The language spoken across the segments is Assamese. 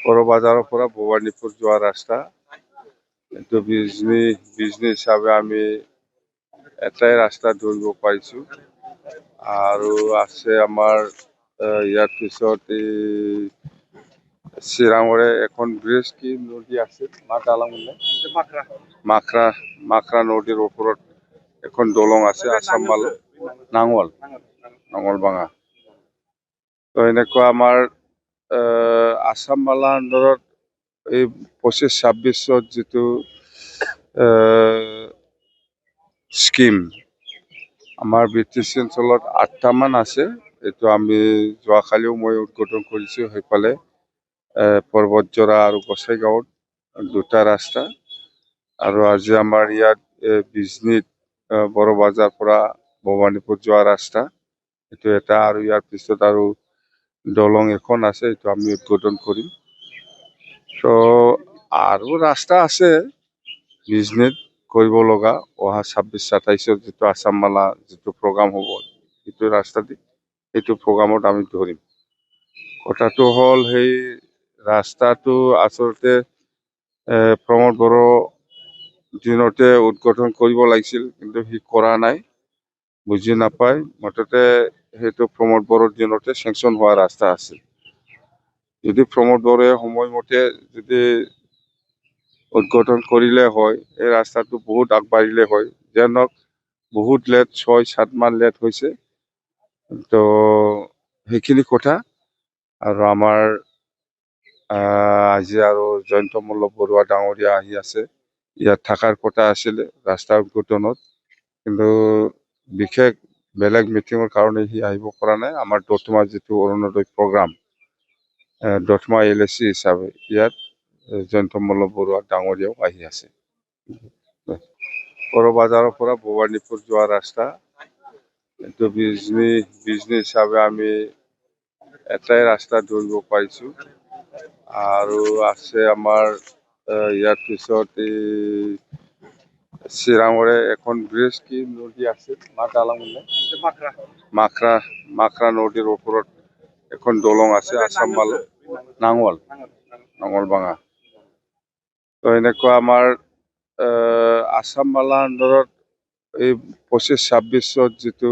বড় বাজাৰৰ পৰা ভবানীপুৰ যোৱা ৰাস্তা। এইটো বিজনেছ হিচাপে আমি এটাই ৰাস্তা ধৰিব পাৰিছোঁ। আৰু আছে আমাৰ ইয়াৰ পিছত এই চিৰাঙৰে এখন ব্ৰিজ কি নদী আছে মাখৰা নদীৰ ওপৰত এখন দলং আছে আছাম মালা নাঙলবাঙা। তো এনেকুৱা আমাৰ আছাম মালা আণ্ডাৰত এই 25-26 যিটো স্কিম আমাৰ BTC অঞ্চলত 8টামান আছে। এইটো আমি যোৱাকালিও মই উদ্বোধন কৰিছোঁ। সেইফালে পৰ্বতজৰা আৰু গোসাইগাঁৱত 2টা ৰাস্তা, আৰু আজি আমাৰ ইয়াত বিজনীত বড় বাজাৰ পৰা ভবানীপুৰ যোৱা ৰাস্তা এইটো এটা, আৰু ইয়াৰ পিছত আৰু দলং এখন আছে, এইটো আমি উদ্বোধন কৰিম। তো আৰু ৰাস্তা আছে বিজনেছ কৰিব লগা। অহা 26-27 যিটো আছাম মালা যিটো প্ৰগ্ৰাম হ'ব, সেইটো ৰাস্তা দি সেইটো প্ৰগ্ৰামত আমি ধৰিম। কথাটো হ'ল সেই ৰাস্তাটো আচলতে প্ৰমোদ বড়ো দিনতে উদ্বোধন কৰিব লাগিছিল, কিন্তু সি কৰা নাই, বুজি নাপায়। মুঠতে সেইটো প্ৰমোদ বড়োৰ দিনতে চেংচন হোৱা ৰাস্তা আছিল। যদি প্ৰমোদ বড়োৱে সময়মতে যদি উদ্বোধন কৰিলে হয়, এই ৰাস্তাটো বহুত আগবাঢ়িলে হয়। যেনক বহুত লেট, 6-7 মাহ লেট হৈছে। তো সেইখিনি কথা। আৰু আমাৰ আজি আৰু জয়ন্ত মল্ল বৰুৱা ডাঙৰীয়া আহি আছে। ইয়াত থকাৰ কথা আছিলে ৰাস্তা উদ্বোধনত, কিন্তু বিশেষ বেলেগ মিটিঙৰ কাৰণে সি আহিব পৰা নাই। আমাৰ দতমা যিটো অৰুণোদয় প্ৰগ্ৰাম, দতমা LAC হিচাপে ইয়াত জয়ন্ত মল্ল বৰুৱা ডাঙৰীয়াও আহি আছে। বড় বাজাৰৰ পৰা ভবানীপুৰ যোৱা ৰাস্তা। এইটো বিজনেছ হিচাপে আমি এটাই ৰাস্তা ধৰিব পাৰিছোঁ। আৰু আছে আমাৰ ইয়াৰ পিছত এই চিৰাঙৰে এখন ব্ৰিজ কি নদী আছে মাখৰা নদীৰ ওপৰত এখন দলং আছে আছাম মালা নাঙলবাঙা। তো এনেকুৱা আমাৰ আছাম মালা আণ্ডাৰত এই 25-26 যিটো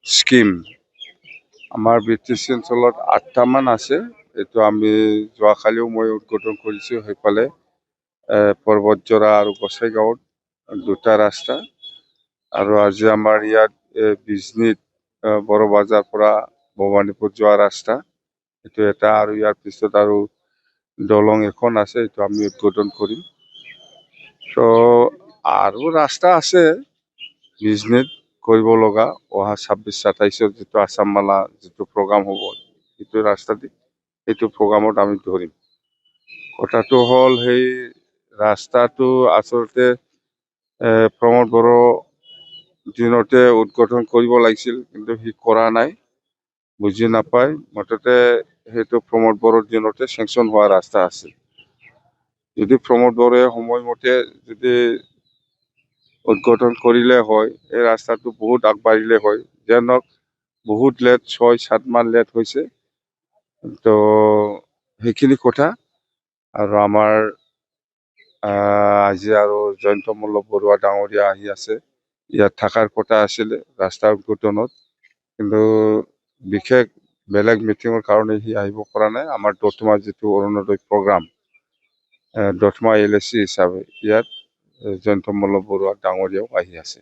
স্কিম আমাৰ BTC অঞ্চলত 8টামান আছে। এইটো আমি যোৱাকালিও মই উদ্বোধন কৰিছোঁ। সেইফালে পৰ্বতজৰা আৰু গোসাইগাঁৱত 2টা ৰাস্তা, আৰু আজি আমাৰ ইয়াত বিজনীত বড় বাজাৰ পৰা ভবানীপুৰ যোৱা ৰাস্তা এইটো এটা, আৰু ইয়াৰ পিছত আৰু দলং এখন আছে, এইটো আমি উদ্বোধন কৰিম। তো আৰু ৰাস্তা আছে বিজনেছ কৰিব লগা। অহা 26-27 যিটো আছাম মালা যিটো প্ৰগ্ৰাম হ'ব, সেইটো ৰাস্তা দি সেইটো প্ৰগ্ৰামত আমি ধৰিম। কথাটো হ'ল সেই ৰাস্তাটো আচলতে প্ৰমোদ বড়ো দিনতে উদ্বোধন কৰিব লাগিছিল, কিন্তু সি কৰা নাই, বুজি নাপায়। মুঠতে সেইটো প্ৰমোদ বড়োৰ দিনতে চেংচন হোৱা ৰাস্তা আছিল। যদি প্ৰমোদ বড়োৱে সময়মতে যদি উদ্বোধন কৰিলে হয়, এই ৰাস্তাটো বহুত আগবাঢ়িলে হয়। যেনক বহুত লেট, 6-7 মাহ লেট হৈছে। তো সেইখিনি কথা। আৰু আমাৰ আজি আৰু জয়ন্ত মল্ল বৰুৱা ডাঙৰীয়া আহি আছে। ইয়াত থকাৰ কথা আছিলে ৰাস্তা উদ্বোধনত, কিন্তু বিশেষ বেলেগ মিটিঙৰ কাৰণে সি আহিব পৰা নাই। আমাৰ দতমা যিটো অৰুণোদয় প্ৰগ্ৰাম, দতমা LAC হিচাপে ইয়াত জয়ন্ত মল্ল বৰুৱা ডাঙৰীয়াও আহি আছে।